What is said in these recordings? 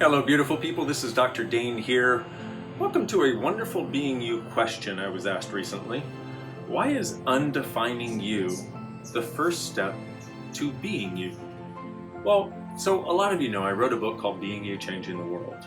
Hello beautiful people, this is Dr. Dain Heer. Welcome to a wonderful Being You question I was asked recently. Why is undefining you the first step to being you? Well, so a lot of you know I wrote a book called Being You, Changing the World.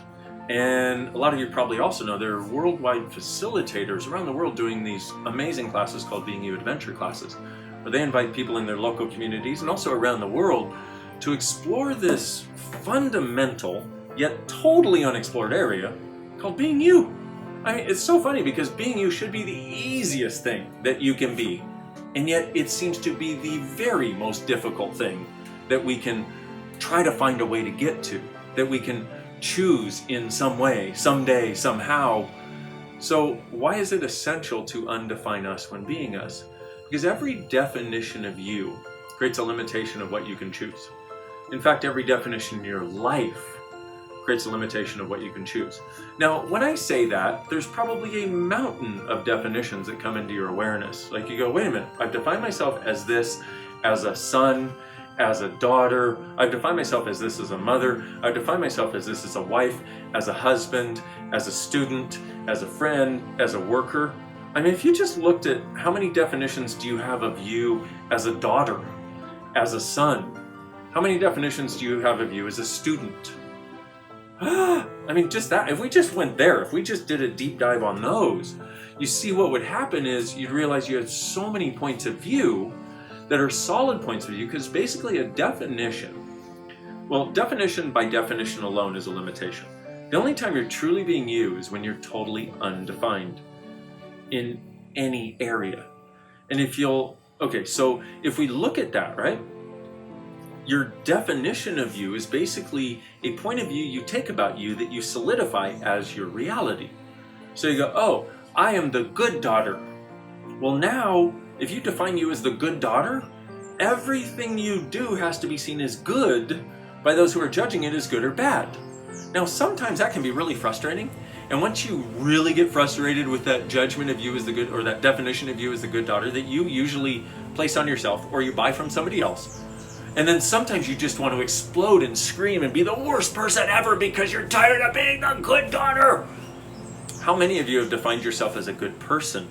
And a lot of you probably also know there are worldwide facilitators around the world doing these amazing classes called Being You Adventure classes, where they invite people in their local communities and also around the world to explore this fundamental yet totally unexplored area called being you. I mean, it's so funny because being you should be the easiest thing that you can be, and yet it seems to be the very most difficult thing that we can try to find a way to get to, that we can choose in some way, someday, somehow. So why is it essential to undefine us when being us? Because every definition of you creates a limitation of what you can choose. In fact, every definition in your life creates a limitation of what you can choose. Now, when I say that, there's probably a mountain of definitions that come into your awareness. Like you go, wait a minute, I've defined myself as this, as a son, as a daughter. I've defined myself as this as a mother. I've defined myself as this as a wife, as a husband, as a student, as a friend, as a worker. I mean, if you just looked at how many definitions do you have of you as a daughter, as a son? How many definitions do you have of you as a student? I mean, just that, if we just went there, if we just did a deep dive on those, you see what would happen is you'd realize you had so many points of view that are solid points of view, because basically a definition, well, definition by definition alone is a limitation. The only time you're truly being you is when you're totally undefined in any area. And so if we look at that, right? Your definition of you is basically a point of view you take about you that you solidify as your reality. So you go, oh, I am the good daughter. Well, now, if you define you as the good daughter, everything you do has to be seen as good by those who are judging it as good or bad. Now, sometimes that can be really frustrating. And once you really get frustrated with that judgment of you as the good, or that definition of you as the good daughter that you usually place on yourself or you buy from somebody else, and then sometimes you just want to explode and scream and be the worst person ever because you're tired of being the good daughter. How many of you have defined yourself as a good person?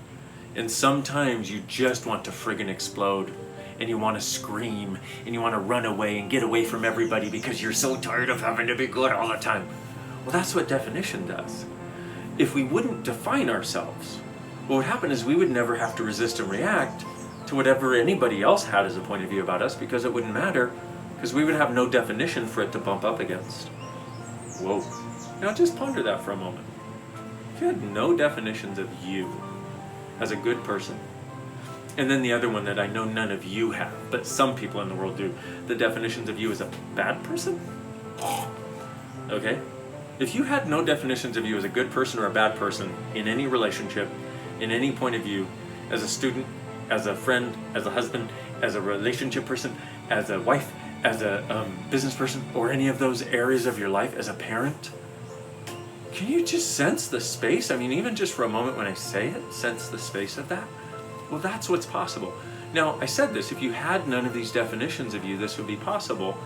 And sometimes you just want to friggin' explode, and you want to scream, and you want to run away and get away from everybody because you're so tired of having to be good all the time. Well, that's what definition does. If we wouldn't define ourselves, what would happen is we would never have to resist and react to whatever anybody else had as a point of view about us, because it wouldn't matter, because we would have no definition for it to bump up against. Whoa. Now just ponder that for a moment. If you had no definitions of you as a good person, and then the other one that I know none of you have, but some people in the world do, the definitions of you as a bad person? Okay? If you had no definitions of you as a good person or a bad person in any relationship, in any point of view, as a student, as a friend, as a husband, as a relationship person, as a wife, as a business person, or any of those areas of your life, as a parent, can you just sense the space? I mean, even just for a moment when I say it, sense the space of that? Well, that's what's possible. Now, I said this, if you had none of these definitions of you, this would be possible.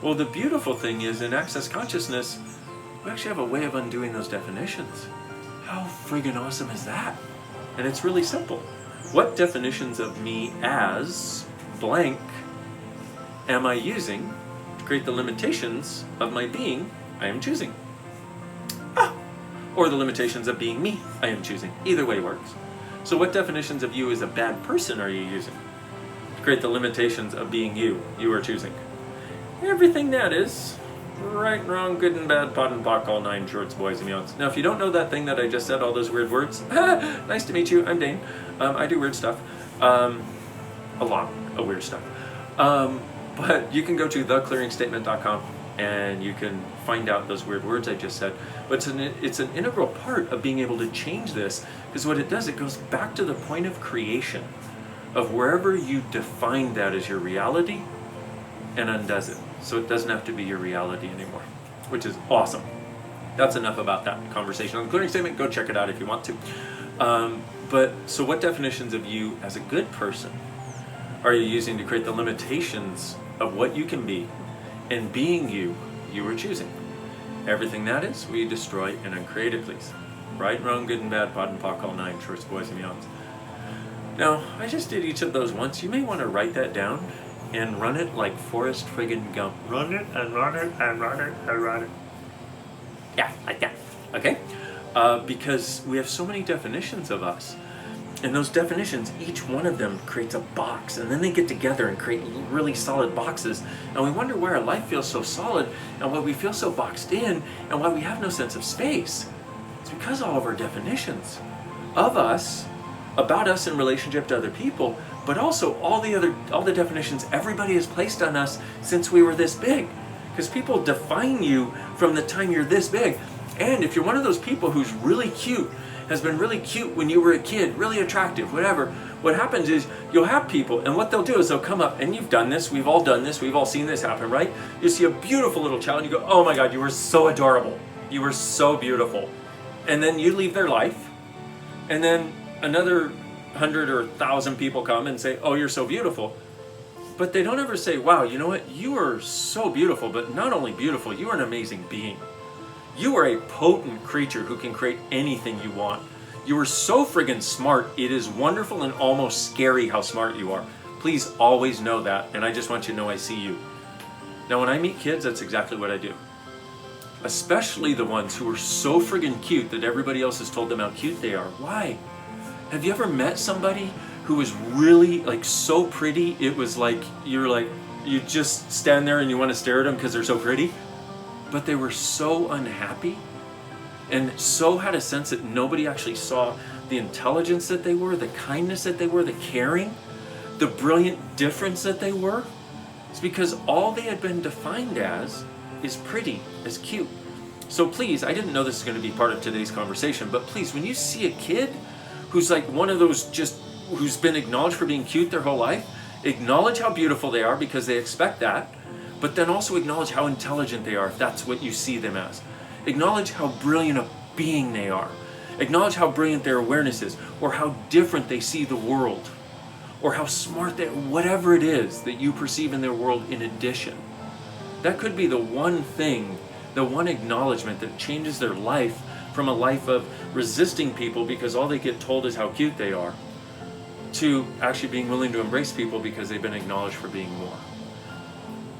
Well, the beautiful thing is in Access Consciousness, we actually have a way of undoing those definitions. How friggin' awesome is that? And it's really simple. What definitions of me as blank am I using to create the limitations of my being I am choosing? Or the limitations of being me I am choosing. Either way works. So what definitions of you as a bad person are you using to create the limitations of being you are choosing? Everything that is right, wrong, good and bad, pot and pock, all nine shorts, boys and beyonds. Now, if you don't know that thing that I just said, all those weird words, nice to meet you, I'm Dain. I do weird stuff. A lot of weird stuff. But you can go to theclearingstatement.com and you can find out those weird words I just said. But it's an integral part of being able to change this, because what it does, it goes back to the point of creation, of wherever you define that as your reality, and undoes it. So it doesn't have to be your reality anymore, which is awesome. That's enough about that conversation on the clearing statement. Go check it out if you want to. So what definitions of you as a good person are you using to create the limitations of what you can be and being you are choosing? Everything that is, we destroy and uncreate it, please. Right, wrong, good and bad, pot and pock, all nine, shorts, boys, and beyonds. Now, I just did each of those once. You may want to write that down and run it like Forrest friggin' Gump. Run it and run it and run it and run it. Yeah, like that. Okay? Because we have so many definitions of us. And those definitions, each one of them creates a box, and then they get together and create really solid boxes. And we wonder why our life feels so solid, and why we feel so boxed in, and why we have no sense of space. It's because all of our definitions of us, about us in relationship to other people, but also all the definitions everybody has placed on us since we were this big. Because people define you from the time you're this big. And if you're one of those people who's really cute, has been really cute when you were a kid, really attractive, whatever, what happens is you'll have people, and what they'll do is they'll come up, and you've done this, we've all done this, we've all seen this happen, right? You see a beautiful little child, and you go, oh my God, you were so adorable. You were so beautiful. And then you leave their life, and then another 100 or 1,000 people come and say, oh, you're so beautiful. But they don't ever say, wow, you know what? You are so beautiful, but not only beautiful, you are an amazing being. You are a potent creature who can create anything you want. You are so friggin' smart, it is wonderful and almost scary how smart you are. Please always know that, and I just want you to know I see you. Now when I meet kids, that's exactly what I do. Especially the ones who are so friggin' cute that everybody else has told them how cute they are. Why? Have you ever met somebody who was really like so pretty, it was like, you just stand there and you want to stare at them because they're so pretty? But they were so unhappy and so had a sense that nobody actually saw the intelligence that they were, the kindness that they were, the caring, the brilliant difference that they were. It's because all they had been defined as is pretty, as cute. So please, I didn't know this was going to be part of today's conversation, but please, when you see a kid who's like one of those who's been acknowledged for being cute their whole life, acknowledge how beautiful they are because they expect that. But then also acknowledge how intelligent they are if that's what you see them as. Acknowledge how brilliant a being they are. Acknowledge how brilliant their awareness is, or how different they see the world, or how smart they are, whatever it is that you perceive in their world in addition. That could be the one thing, the one acknowledgement that changes their life from a life of resisting people because all they get told is how cute they are, to actually being willing to embrace people because they've been acknowledged for being more.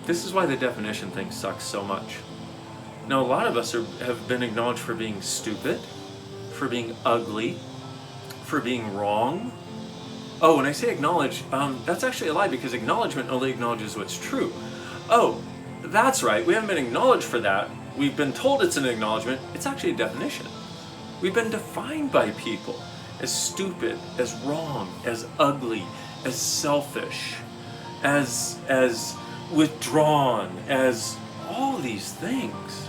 This is why the definition thing sucks so much. Now, a lot of us have been acknowledged for being stupid, for being ugly, for being wrong. Oh, when I say acknowledge, that's actually a lie because acknowledgement only acknowledges what's true. Oh, that's right, we haven't been acknowledged for that. We've been told it's an acknowledgement. It's actually a definition. We've been defined by people as stupid, as wrong, as ugly, as selfish, as withdrawn, as all these things.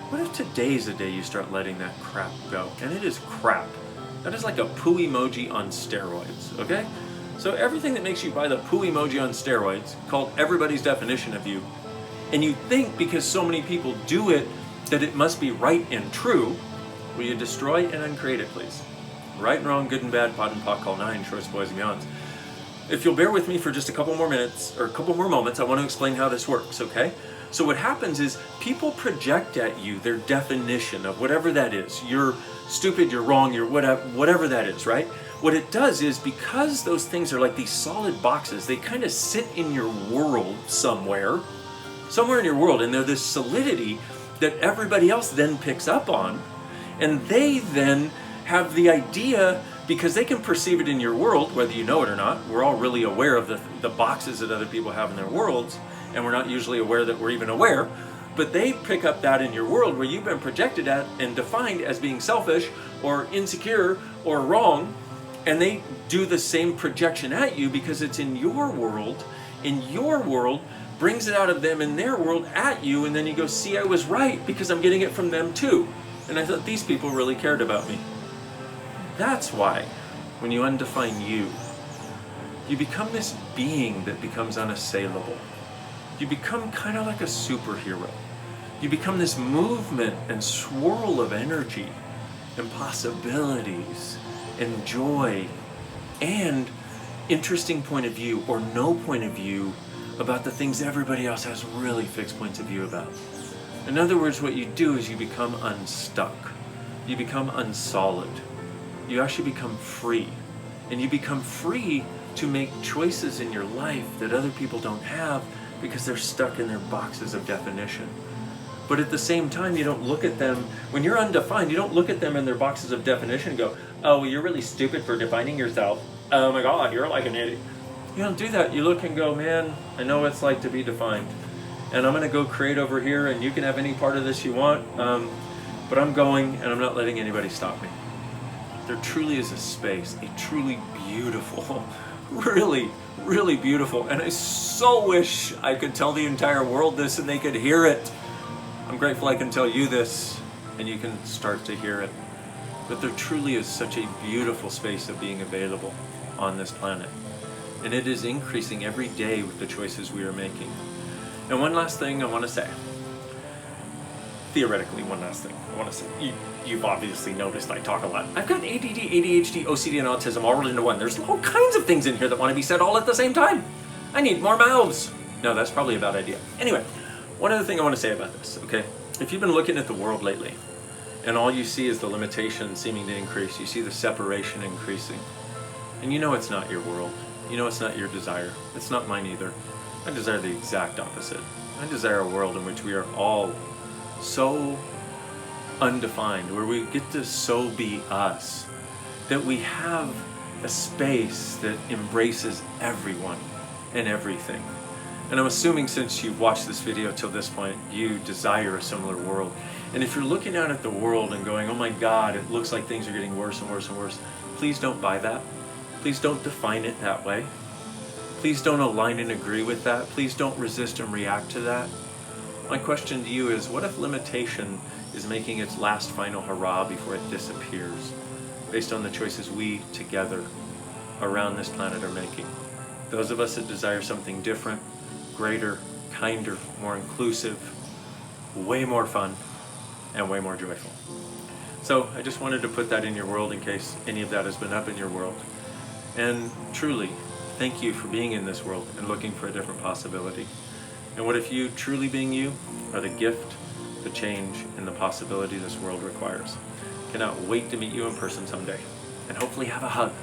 What if today's the day you start letting that crap go? And it is crap. That is like a poo emoji on steroids, okay? So everything that makes you buy the poo emoji on steroids, called everybody's definition of you, and you think because so many people do it that it must be right and true, will you destroy and uncreate it, please? Right and wrong, good and bad, pot and pock, all nine, shorts, boys, and beyonds. If you'll bear with me for just a couple more minutes, or a couple more moments, I want to explain how this works, okay? So what happens is people project at you their definition of whatever that is. You're stupid, you're wrong, you're whatever that is, right? What it does is, because those things are like these solid boxes, they kind of sit in your world somewhere in your world, and they're this solidity that everybody else then picks up on, and they then have the idea, because they can perceive it in your world, whether you know it or not. We're all really aware of the boxes that other people have in their worlds, and we're not usually aware that we're even aware, but they pick up that in your world where you've been projected at and defined as being selfish or insecure or wrong, and they do the same projection at you because it's in your world. In your world brings it out of them in their world at you, and then you go, see, I was right because I'm getting it from them too. And I thought these people really cared about me. That's why when you undefine you, you become this being that becomes unassailable. You become kind of like a superhero. You become this movement and swirl of energy and possibilities and joy and interesting point of view or no point of view about the things everybody else has really fixed points of view about. In other words, what you do is you become unstuck. You become unsolid. You actually become free. And you become free to make choices in your life that other people don't have because they're stuck in their boxes of definition. But at the same time, you don't look at them, when you're undefined, you don't look at them in their boxes of definition and go, oh, well, you're really stupid for defining yourself. Oh my God, you're like an idiot. You don't do that. You look and go, man, I know what it's like to be defined. And I'm going to go create over here, and you can have any part of this you want, but I'm going, and I'm not letting anybody stop me. There truly is a space, a truly beautiful, really, really beautiful, and I so wish I could tell the entire world this and they could hear it. I'm grateful I can tell you this, and you can start to hear it. But there truly is such a beautiful space of being available on this planet. And it is increasing every day with the choices we are making. And one last thing I want to say. Theoretically, one last thing I want to say. You've obviously noticed I talk a lot. I've got ADD, ADHD, OCD, and autism all rolled into one. There's all kinds of things in here that want to be said all at the same time. I need more mouths. No, that's probably a bad idea. Anyway, one other thing I want to say about this, okay? If you've been looking at the world lately, and all you see is the limitations seeming to increase, you see the separation increasing, and you know it's not your world. You know it's not your desire. It's not mine either. I desire the exact opposite. I desire a world in which we are all so undefined, where we get to so be us, that we have a space that embraces everyone and everything. And I'm assuming since you've watched this video till this point, you desire a similar world. And if you're looking out at the world and going, oh my God, it looks like things are getting worse and worse and worse, please don't buy that. Please don't define it that way. Please don't align and agree with that. Please don't resist and react to that. My question to you is, what if limitation is making its last final hurrah before it disappears, based on the choices we together around this planet are making? Those of us that desire something different, greater, kinder, more inclusive, way more fun, and way more joyful. So I just wanted to put that in your world in case any of that has been up in your world. And truly, thank you for being in this world and looking for a different possibility. And what if you, truly being you, are the gift, the change, and the possibility this world requires? Cannot wait to meet you in person someday, and hopefully have a hug.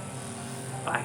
Bye.